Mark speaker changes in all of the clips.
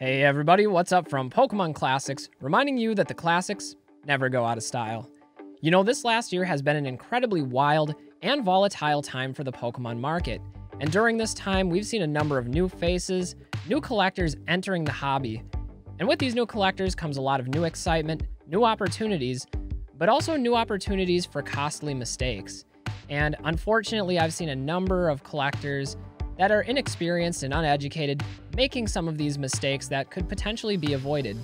Speaker 1: Hey everybody, what's up from Pokemon Classics, reminding you that the classics never go out of style. You know, this last year has been an incredibly wild and volatile time for the Pokemon market, and during this time we've seen a number of new faces, new collectors entering the hobby. And with these new collectors comes a lot of new excitement, new opportunities, but also new opportunities for costly mistakes. And unfortunately, I've seen a number of collectors that are inexperienced and uneducated making some of these mistakes that could potentially be avoided.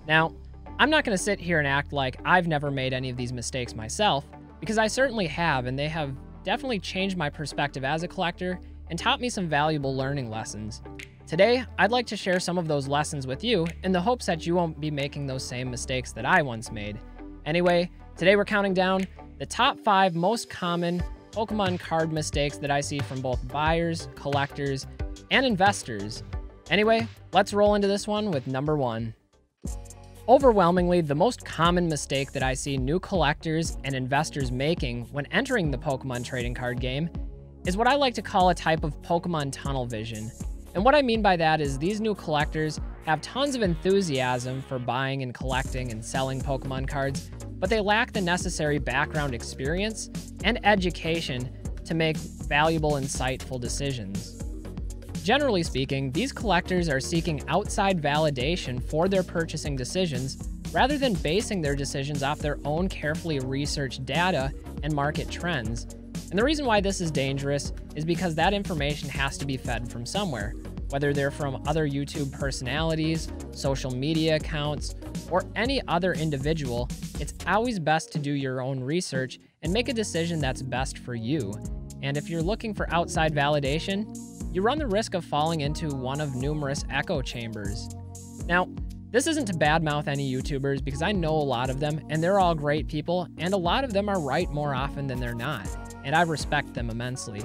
Speaker 1: Now, I'm not going to sit here and act like I've never made any of these mistakes myself, because I certainly have, and they have definitely changed my perspective as a collector and taught me some valuable learning lessons. Today, I'd like to share some of those lessons with you in the hopes that you won't be making those same mistakes that I once made. Anyway, today we're counting down the top 5 most common Pokemon card mistakes that I see from both buyers, collectors, and investors. Anyway, let's roll into this one with number 1. Overwhelmingly, the most common mistake that I see new collectors and investors making when entering the Pokemon trading card game is what I like to call a type of Pokemon tunnel vision. And what I mean by that is these new collectors have tons of enthusiasm for buying and collecting and selling Pokemon cards, but they lack the necessary background experience and education to make valuable, insightful decisions. Generally speaking, these collectors are seeking outside validation for their purchasing decisions rather than basing their decisions off their own carefully researched data and market trends. And the reason why this is dangerous is because that information has to be fed from somewhere, whether they're from other YouTube personalities, social media accounts, or any other individual. It's always best to do your own research and make a decision that's best for you. And if you're looking for outside validation, you run the risk of falling into one of numerous echo chambers. Now, this isn't to badmouth any YouTubers, because I know a lot of them and they're all great people, and a lot of them are right more often than they're not, and I respect them immensely.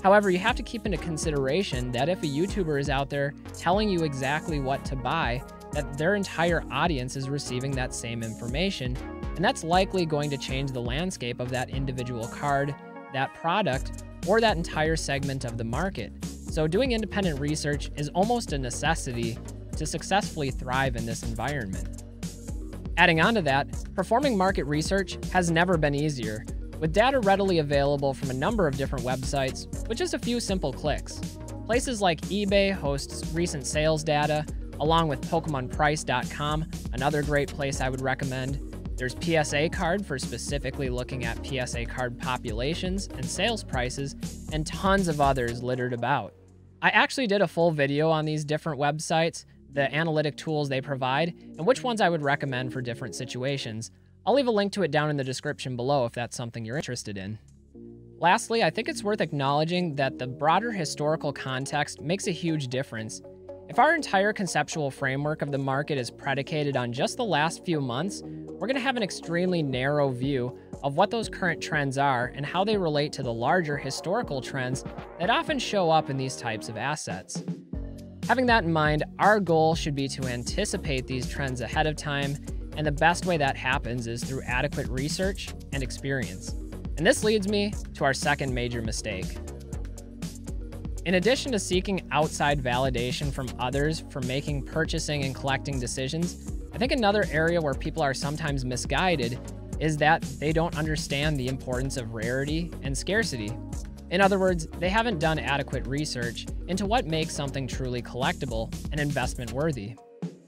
Speaker 1: However, you have to keep into consideration that if a YouTuber is out there telling you exactly what to buy, that their entire audience is receiving that same information, and that's likely going to change the landscape of that individual card, that product, or that entire segment of the market. So doing independent research is almost a necessity to successfully thrive in this environment. Adding on to that, performing market research has never been easier, with data readily available from a number of different websites with just a few simple clicks. Places like eBay hosts recent sales data, along with PokemonPrice.com, another great place I would recommend. There's PSA Card for specifically looking at PSA card populations and sales prices, and tons of others littered about. I actually did a full video on these different websites, the analytic tools they provide, and which ones I would recommend for different situations. I'll leave a link to it down in the description below if that's something you're interested in. Lastly, I think it's worth acknowledging that the broader historical context makes a huge difference. If our entire conceptual framework of the market is predicated on just the last few months, we're going to have an extremely narrow view of what those current trends are and how they relate to the larger historical trends that often show up in these types of assets. Having that in mind, our goal should be to anticipate these trends ahead of time, and the best way that happens is through adequate research and experience. And this leads me to our second major mistake. In addition to seeking outside validation from others for making purchasing and collecting decisions, I think another area where people are sometimes misguided is that they don't understand the importance of rarity and scarcity. In other words, they haven't done adequate research into what makes something truly collectible and investment worthy.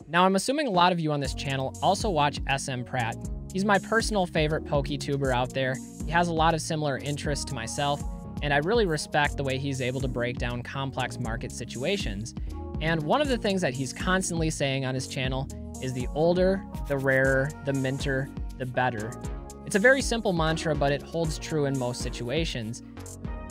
Speaker 1: Now, I'm assuming a lot of you on this channel also watch SM Pratt. He's my personal favorite PokeTuber out there. He has a lot of similar interests to myself, and I really respect the way he's able to break down complex market situations. And one of the things that he's constantly saying on his channel is the older, the rarer, the minter, the better. It's a very simple mantra, but it holds true in most situations.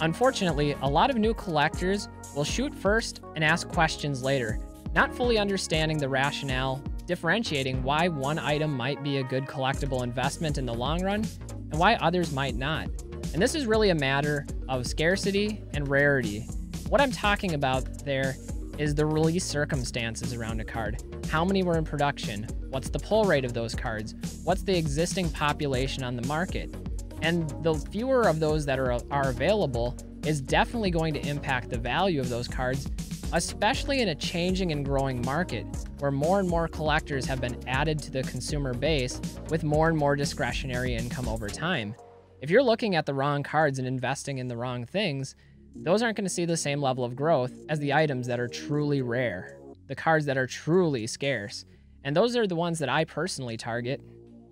Speaker 1: Unfortunately, a lot of new collectors will shoot first and ask questions later, not fully understanding the rationale, differentiating why one item might be a good collectible investment in the long run and why others might not. And this is really a matter of scarcity and rarity. What I'm talking about there is the release circumstances around a card. How many were in production? What's the pull rate of those cards? What's the existing population on the market? And the fewer of those that are available is definitely going to impact the value of those cards especially in a changing and growing market where more and more collectors have been added to the consumer base with more and more discretionary income over time. If you're looking at the wrong cards and investing in the wrong things, those aren't going to see the same level of growth as the items that are truly rare, the cards that are truly scarce. And those are the ones that I personally target.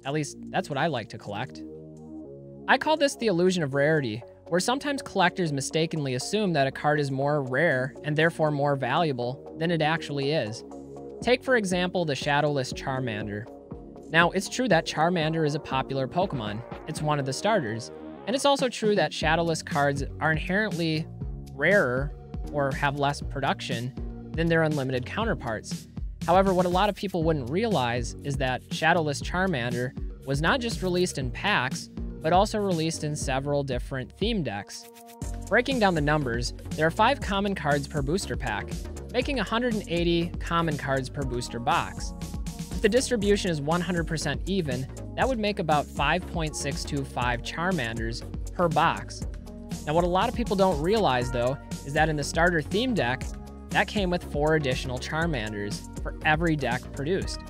Speaker 1: At least that's what I like to collect. I call this the illusion of rarity, where sometimes collectors mistakenly assume that a card is more rare and therefore more valuable than it actually is. Take, for example, the Shadowless Charmander. Now, it's true that Charmander is a popular Pokemon. It's one of the starters. And it's also true that Shadowless cards are inherently rarer or have less production than their unlimited counterparts. However, what a lot of people wouldn't realize is that Shadowless Charmander was not just released in packs, but also released in several different theme decks. Breaking down the numbers, there are 5 common cards per booster pack, making 180 common cards per booster box. If the distribution is 100% even, that would make about 5.625 Charmanders per box. Now, what a lot of people don't realize, though, is that in the starter theme deck, that came with 4 additional Charmanders for every deck produced.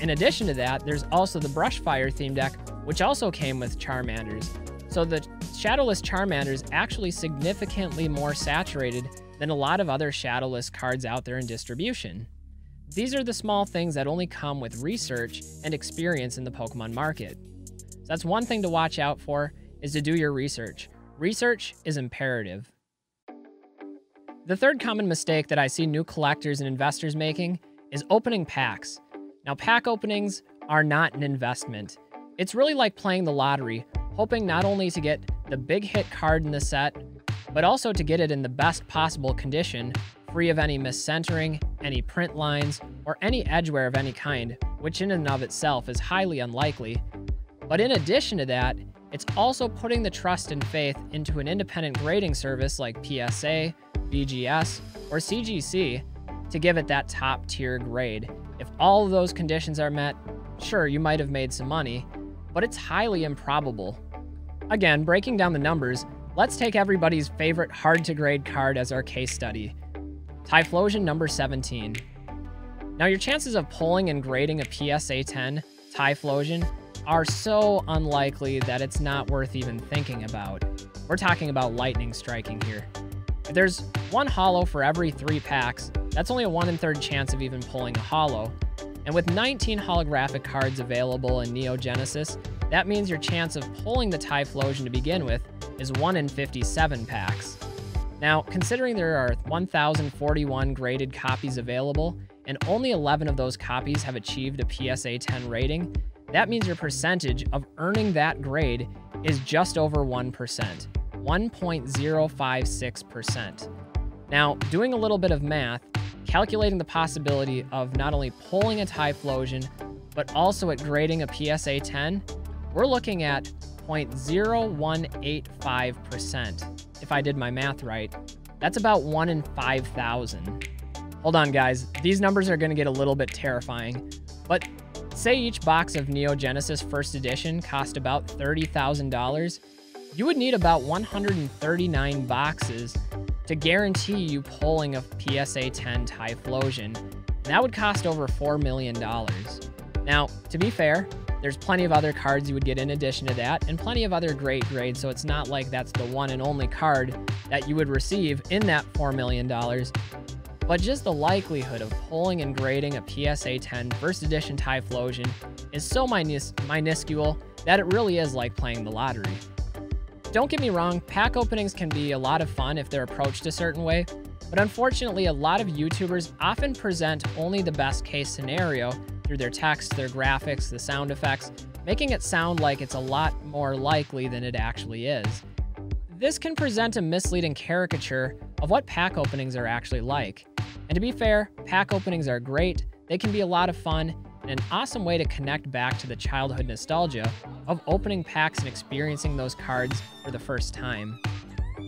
Speaker 1: In addition to that, there's also the Brushfire theme deck, which also came with Charmanders. So the Shadowless Charmander is actually significantly more saturated than a lot of other Shadowless cards out there in distribution. These are the small things that only come with research and experience in the Pokemon market. So that's one thing to watch out for, is to do your research. Research is imperative. The third common mistake that I see new collectors and investors making is opening packs. Now, pack openings are not an investment. It's really like playing the lottery, hoping not only to get the big hit card in the set, but also to get it in the best possible condition, free of any miscentering, any print lines, or any edgeware of any kind, which in and of itself is highly unlikely. But in addition to that, it's also putting the trust and faith into an independent grading service like PSA, BGS, or CGC to give it that top tier grade. If all of those conditions are met, sure, you might have made some money, but it's highly improbable. Again, breaking down the numbers, let's take everybody's favorite hard-to-grade card as our case study. Typhlosion number 17. Now, your chances of pulling and grading a PSA 10 Typhlosion are so unlikely that it's not worth even thinking about. We're talking about lightning striking here. If there's 1 holo for every 3 packs, that's only a 1 in 3rd chance of even pulling a holo. And with 19 holographic cards available in Neo Genesis, that means your chance of pulling the Typhlosion to begin with is 1 in 57 packs. Now, considering there are 1,041 graded copies available, and only 11 of those copies have achieved a PSA 10 rating, that means your percentage of earning that grade is just over 1%, 1.056%. Now, doing a little bit of math, calculating the possibility of not only pulling a Typhlosion, but also at grading a PSA 10, we're looking at 0.0185%. If I did my math right, that's about 1 in 5,000. Hold on, guys. These numbers are going to get a little bit terrifying, but say each box of Neo Genesis First Edition cost about $30,000, you would need about 139 boxes to guarantee you pulling a PSA 10 Typhlosion, and that would cost over $4 million. Now, to be fair, there's plenty of other cards you would get in addition to that, and plenty of other great grades, so it's not like that's the one and only card that you would receive in that $4 million. But just the likelihood of pulling and grading a PSA 10 First Edition Typhlosion is so minuscule that it really is like playing the lottery. Don't get me wrong, pack openings can be a lot of fun if they're approached a certain way, but unfortunately a lot of YouTubers often present only the best case scenario through their text, their graphics, the sound effects, making it sound like it's a lot more likely than it actually is. This can present a misleading caricature of what pack openings are actually like. And to be fair, pack openings are great, they can be a lot of fun, and an awesome way to connect back to the childhood nostalgia of opening packs and experiencing those cards for the first time.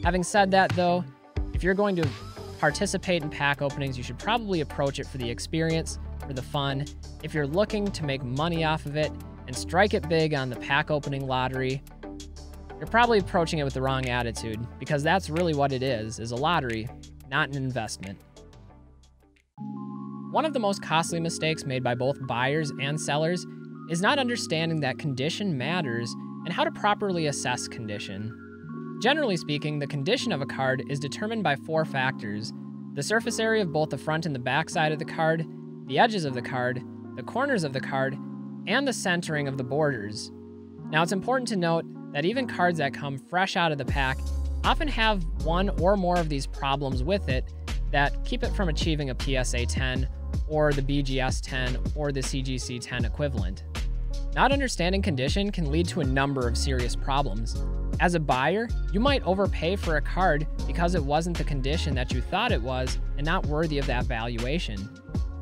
Speaker 1: Having said that though, if you're going to participate in pack openings, you should probably approach it for the experience, for the fun. If you're looking to make money off of it and strike it big on the pack opening lottery, you're probably approaching it with the wrong attitude, because that's really what it is a lottery, not an investment. One of the most costly mistakes made by both buyers and sellers is not understanding that condition matters and how to properly assess condition. Generally speaking, the condition of a card is determined by 4 factors: the surface area of both the front and the back side of the card, the edges of the card, the corners of the card, and the centering of the borders. Now, it's important to note that even cards that come fresh out of the pack often have one or more of these problems with it that keep it from achieving a PSA 10 or the BGS 10 or the CGC 10 equivalent. Not understanding condition can lead to a number of serious problems. As a buyer, you might overpay for a card because it wasn't the condition that you thought it was and not worthy of that valuation.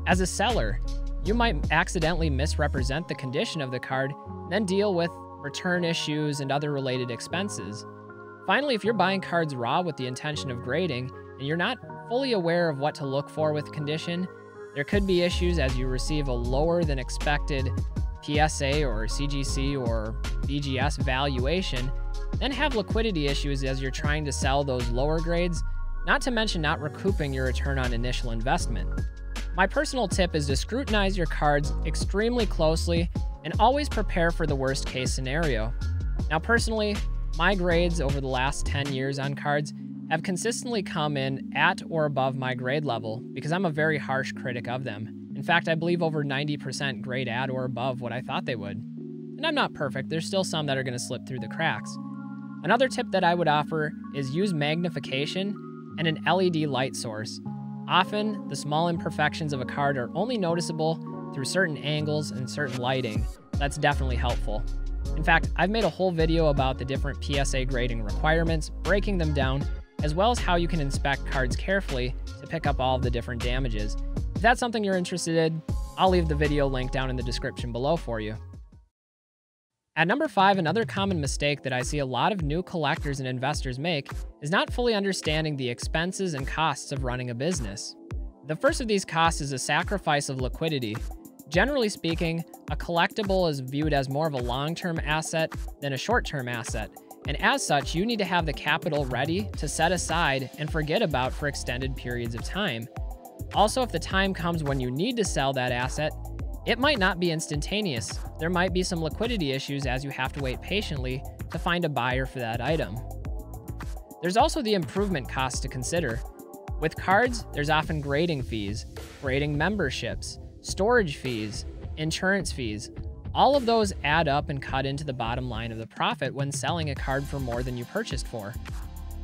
Speaker 1: As a seller, you might accidentally misrepresent the condition of the card, then deal with return issues and other related expenses. Finally, if you're buying cards raw with the intention of grading and you're not fully aware of what to look for with condition, there could be issues as you receive a lower than expected PSA or CGC or BGS valuation, then have liquidity issues as you're trying to sell those lower grades, not to mention not recouping your return on initial investment. My personal tip is to scrutinize your cards extremely closely and always prepare for the worst case scenario. Now, personally, my grades over the last 10 years on cards have consistently come in at or above my grade level because I'm a very harsh critic of them. In fact, I believe over 90% grade at or above what I thought they would. And I'm not perfect, there's still some that are going to slip through the cracks. Another tip that I would offer is use magnification and an LED light source. Often, the small imperfections of a card are only noticeable through certain angles and certain lighting. That's definitely helpful. In fact, I've made a whole video about the different PSA grading requirements, breaking them down, as well as how you can inspect cards carefully to pick up all of the different damages. If that's something you're interested in, I'll leave the video link down in the description below for you. At number 5, another common mistake that I see a lot of new collectors and investors make is not fully understanding the expenses and costs of running a business. The first of these costs is a sacrifice of liquidity. Generally speaking, a collectible is viewed as more of a long-term asset than a short-term asset, and as such, you need to have the capital ready to set aside and forget about for extended periods of time. Also, if the time comes when you need to sell that asset, it might not be instantaneous. There might be some liquidity issues as you have to wait patiently to find a buyer for that item. There's also the improvement cost to consider. With cards, there's often grading fees, grading memberships, storage fees, insurance fees. All of those add up and cut into the bottom line of the profit when selling a card for more than you purchased for.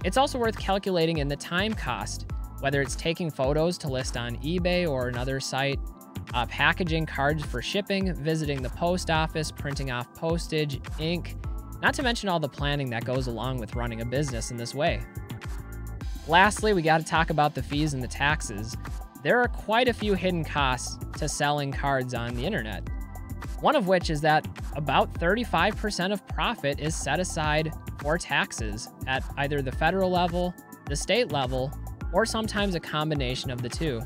Speaker 1: It's also worth calculating in the time cost, whether it's taking photos to list on eBay or another site, packaging cards for shipping, visiting the post office, printing off postage, ink, not to mention all the planning that goes along with running a business in this way. Lastly, we got to talk about the fees and the taxes. There are quite a few hidden costs to selling cards on the internet. One of which is that about 35% of profit is set aside for taxes at either the federal level, the state level, or sometimes a combination of the two.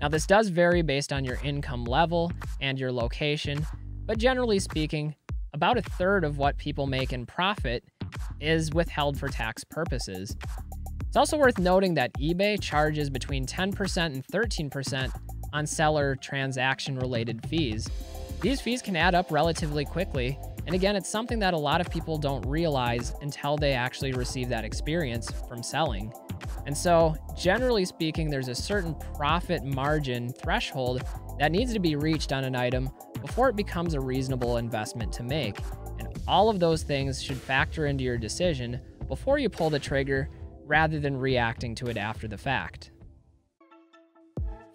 Speaker 1: Now, this does vary based on your income level and your location, but generally speaking, about a third of what people make in profit is withheld for tax purposes. It's also worth noting that eBay charges between 10% and 13% on seller transaction-related fees. These fees can add up relatively quickly, and again, it's something that a lot of people don't realize until they actually receive that experience from selling. And so, generally speaking, there's a certain profit margin threshold that needs to be reached on an item before it becomes a reasonable investment to make. And all of those things should factor into your decision before you pull the trigger rather than reacting to it after the fact.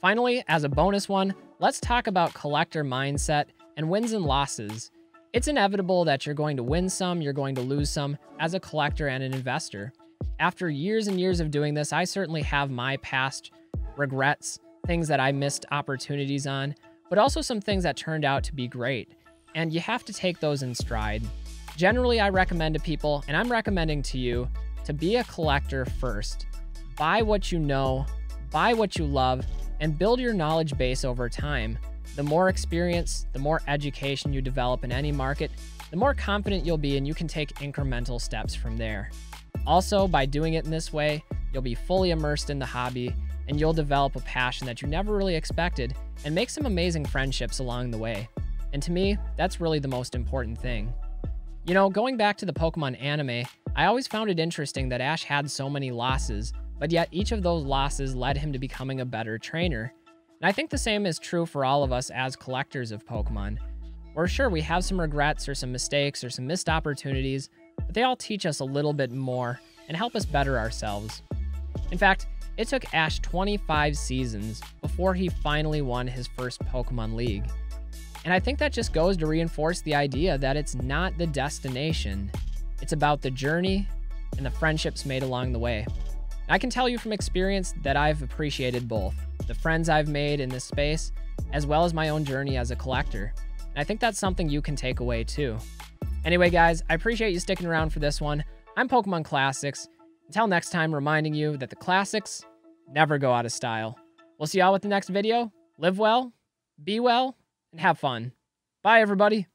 Speaker 1: Finally, as a bonus one, let's talk about collector mindset and wins and losses. It's inevitable that you're going to win some, you're going to lose some as a collector and an investor. After years and years of doing this, I certainly have my past regrets, things that I missed opportunities on, but also some things that turned out to be great. And you have to take those in stride. Generally, I recommend to people, and I'm recommending to you, to be a collector first. Buy what you know, buy what you love, and build your knowledge base over time. The more experience, the more education you develop in any market, the more confident you'll be, and you can take incremental steps from there. Also, by doing it in this way, you'll be fully immersed in the hobby, and you'll develop a passion that you never really expected and make some amazing friendships along the way. And to me, that's really the most important thing. You know, going back to the Pokemon anime, I always found it interesting that Ash had so many losses, but yet each of those losses led him to becoming a better trainer. And I think the same is true for all of us as collectors of Pokemon. We're sure we have some regrets or some mistakes or some missed opportunities, but they all teach us a little bit more and help us better ourselves. In fact, it took Ash 25 seasons before he finally won his first Pokemon League. And I think that just goes to reinforce the idea that it's not the destination, it's about the journey and the friendships made along the way. And I can tell you from experience that I've appreciated both, the friends I've made in this space, as well as my own journey as a collector. And I think that's something you can take away too. Anyway, guys, I appreciate you sticking around for this one. I'm Pokemon Classics. Until next time, reminding you that the classics never go out of style. We'll see y'all with the next video. Live well, be well, and have fun. Bye, everybody.